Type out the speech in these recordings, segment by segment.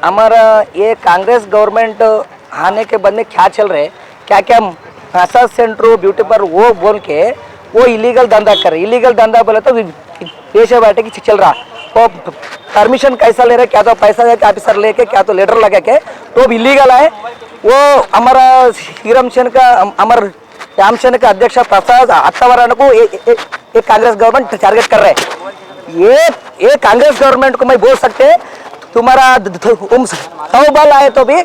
हमारा ये कांग्रेस गवर्नमेंट आने के बाद में क्या चल रहा है, क्या क्या मसाज सेंटर ब्यूटी पार्लर वो बोल के वो इलीगल धंधा कर रहे। इलीगल धंधा बोले तो पेशे बैठे की चल रहा। वो परमिशन कैसा ले रहे, क्या तो पैसा लेके ऑफिसर लेके, क्या तो लेटर लगा के, तो भी इलीगल है। वो हमारा श्रीराम सेन का अमर रामसेन का अध्यक्ष प्रसाद अत्तावरण को एक कांग्रेस गवर्नमेंट टारगेट कर रहे हैं। ये कांग्रेस गवर्नमेंट को मैं बोल सकते तुम्हारा 100 बाल आए तो भी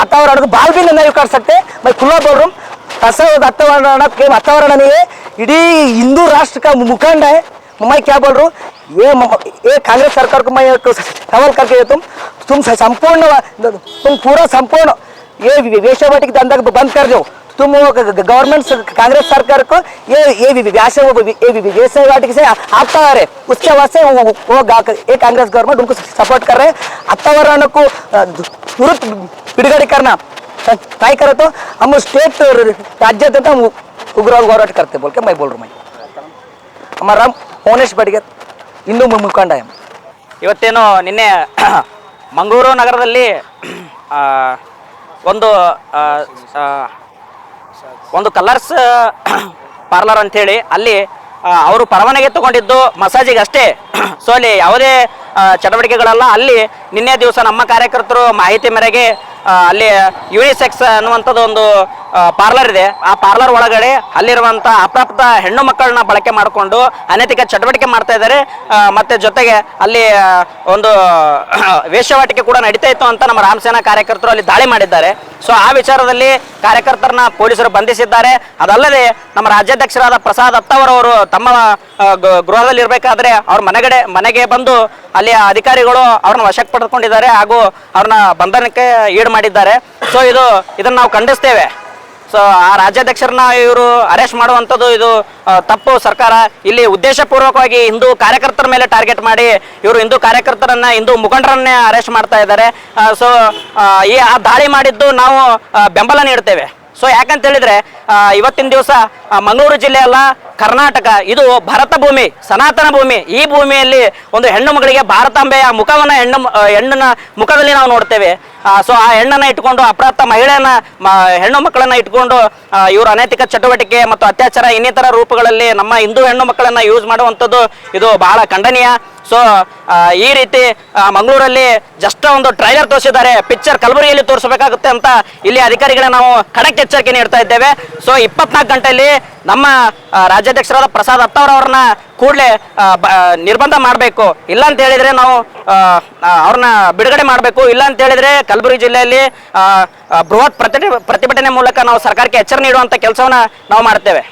अत्तावरण को बाल भी नहीं कर सकते। मैं खुला बोल रहा हूँ, प्रसाद अत्तावरण नहीं, इडी हिंदू राष्ट्र का मुखंड है। मैं क्या बोल रहा हूँ, ये कांग्रेस सरकार को मैं सवाल करके तुम संपूर्ण तुम पूरा संपूर्ण ये वेश्यावाटी की धंधा बंद कर दो। तुम गवर्नमेंट कांग्रेस सरकार को ये वेश्यावाटी से आपका आ रहे, उसके वास्ते वो ये कांग्रेस गवर्नमेंट उनको सपोर्ट कर रहे हैं। अत्तावरण को तुरंत बिड़गड़ी करना ट्राई करे तो हम स्टेट राज्य हम उग्रवाद होराट करते बोल के मैं बोल रहा हूँ। हमारा ಮೋನೇಶ್ ಬಡಿಗೇರ್ ಹಿಂದೂ ಮುಖಂಡ. ಇವತ್ತೇನು ನಿನ್ನೆ ಮಂಗಳೂರು ನಗರದಲ್ಲಿ ಒಂದು ಕಲರ್ಸ್ ಪಾರ್ಲರ್ ಅಂಥೇಳಿ ಅಲ್ಲಿ ಅವರು ಪರವಾನಗಿ ತಗೊಂಡಿದ್ದು ಮಸಾಜಿಗೆ ಅಷ್ಟೇ. ಸೊ ಅಲ್ಲಿ ಯಾವುದೇ ಚಟುವಟಿಕೆಗಳಲ್ಲ. ಅಲ್ಲಿ ನಿನ್ನೆ ದಿವಸ ನಮ್ಮ ಕಾರ್ಯಕರ್ತರು ಮಾಹಿತಿ ಮೇರೆಗೆ ಅಲ್ಲಿ ಯುನಿಸೆಕ್ಸ್ ಅನ್ನುವಂಥದ್ದು ಒಂದು ಪಾರ್ಲರ್ ಇದೆ. ಆ ಪಾರ್ಲರ್ ಒಳಗಡೆ ಅಲ್ಲಿರುವಂಥ ಅಪ್ರಾಪ್ತ ಹೆಣ್ಣು ಮಕ್ಕಳನ್ನ ಬಳಕೆ ಮಾಡಿಕೊಂಡು ಅನೈತಿಕ ಚಟುವಟಿಕೆ ಮಾಡ್ತಾ ಇದ್ದಾರೆ. ಮತ್ತು ಜೊತೆಗೆ ಅಲ್ಲಿ ಒಂದು ವೇಶ್ಯಾವಾಟಿಕೆ ಕೂಡ ನಡೀತಾ ಇತ್ತು ಅಂತ ನಮ್ಮ ರಾಮಸೇನಾ ಕಾರ್ಯಕರ್ತರು ಅಲ್ಲಿ ದಾಳಿ ಮಾಡಿದ್ದಾರೆ. ಸೊ ಆ ವಿಚಾರದಲ್ಲಿ ಕಾರ್ಯಕರ್ತರನ್ನ ಪೊಲೀಸರು ಬಂಧಿಸಿದ್ದಾರೆ. ಅದಲ್ಲದೆ ನಮ್ಮ ರಾಜ್ಯಾಧ್ಯಕ್ಷರಾದ ಪ್ರಸಾದ್ ಅತ್ತಾವರವರು ತಮ್ಮ ಗೃಹದಲ್ಲಿ ಇರಬೇಕಾದ್ರೆ ಅವ್ರ ಮನೆಗೆ ಬಂದು ಅಲ್ಲಿಯ ಅಧಿಕಾರಿಗಳು ಅವ್ರನ್ನ ವಶಕ್ಕೆ ಪಡೆದುಕೊಂಡಿದ್ದಾರೆ ಹಾಗೂ ಅವ್ರನ್ನ ಬಂಧನಕ್ಕೆ ಈಡು ಮಾಡಿದ್ದಾರೆ. ಸೊ ಇದನ್ನು ನಾವು ಖಂಡಿಸ್ತೇವೆ. ಸೊ ಆ ರಾಜ್ಯಾಧ್ಯಕ್ಷರನ್ನ ಇವರು ಅರೆಸ್ಟ್ ಮಾಡುವಂಥದ್ದು ಇದು ತಪ್ಪು. ಸರ್ಕಾರ ಇಲ್ಲಿ ಉದ್ದೇಶಪೂರ್ವಕವಾಗಿ ಹಿಂದೂ ಕಾರ್ಯಕರ್ತರ ಮೇಲೆ ಟಾರ್ಗೆಟ್ ಮಾಡಿ ಇವರು ಹಿಂದೂ ಕಾರ್ಯಕರ್ತರನ್ನ ಹಿಂದೂ ಮುಖಂಡರನ್ನೇ ಅರೆಸ್ಟ್ ಮಾಡ್ತಾ ಇದ್ದಾರೆ. ಸೊ ಆ ದಾಳಿ ಮಾಡಿದ್ದು ನಾವು ಬೆಂಬಲ ನೀಡ್ತೇವೆ. ಸೊ ಯಾಕಂತ ಹೇಳಿದ್ರೆ ಇವತ್ತಿನ ದಿವಸ ಮಂಗಳೂರು ಜಿಲ್ಲೆ ಅಲ್ಲ, ಕರ್ನಾಟಕ ಇದು ಭಾರತ ಭೂಮಿ, ಸನಾತನ ಭೂಮಿ. ಈ ಭೂಮಿಯಲ್ಲಿ ಒಂದು ಹೆಣ್ಣು ಮಗಳಿಗೆ ಭಾರತಾಂಬೆಯ ಮುಖವನ್ನು ಹೆಣ್ಣಿನ ಮುಖದಲ್ಲಿ ನಾವು ನೋಡ್ತೇವೆ. ಸೊ ಆ ಹೆಣ್ಣನ್ನು ಇಟ್ಕೊಂಡು ಅಪ್ರಾಪ್ತ ಹೆಣ್ಣು ಮಕ್ಕಳನ್ನು ಇಟ್ಕೊಂಡು ಇವರು ಅನೈತಿಕ ಚಟುವಟಿಕೆ ಮತ್ತು ಅತ್ಯಾಚಾರ ಇನ್ನಿತರ ರೂಪಗಳಲ್ಲಿ ನಮ್ಮ ಹಿಂದೂ ಹೆಣ್ಣು ಮಕ್ಕಳನ್ನು ಯೂಸ್ ಮಾಡುವಂಥದ್ದು ಇದು ಬಹಳ ಖಂಡನೀಯ. ಸೊ ಈ ರೀತಿ ಮಂಗಳೂರಲ್ಲಿ ಜಸ್ಟ್ ಒಂದು ಟ್ರೈಲರ್ ತೋರಿಸಿದ್ದಾರೆ, ಪಿಕ್ಚರ್ ಕಲಬುರಗಿಯಲ್ಲಿ ತೋರಿಸಬೇಕಾಗುತ್ತೆ ಅಂತ ಇಲ್ಲಿ ಅಧಿಕಾರಿಗಳನ್ನ ನಾವು ಖಡಕ್ ಎಚ್ಚರಿಕೆ ನೀಡ್ತಾ ಇದ್ದೇವೆ. ಸೊ 24 ಗಂಟೆಯಲ್ಲಿ ನಮ್ಮ ರಾಜ್ಯಾಧ್ಯಕ್ಷರಾದ ಪ್ರಸಾದ್ ಅತ್ತಾವರವ್ರನ್ನ ಕೂಡಲೇ ನಿರ್ಬಂಧ ಮಾಡಬೇಕು. ಇಲ್ಲ ಅಂತ ಹೇಳಿದ್ರೆ ನಾವು ಅವ್ರನ್ನ ಬಿಡುಗಡೆ ಮಾಡಬೇಕು. ಇಲ್ಲ ಅಂತ ಹೇಳಿದ್ರೆ ಕಲಬುರಗಿ ಜಿಲ್ಲೆಯಲ್ಲಿ ಬೃಹತ್ ಪ್ರತಿಭಟನೆ ಮೂಲಕ ನಾವು ಸರ್ಕಾರಕ್ಕೆ ಎಚ್ಚರಿಕೆ ನೀಡುವಂಥ ಕೆಲಸವನ್ನ ನಾವು ಮಾಡ್ತೇವೆ.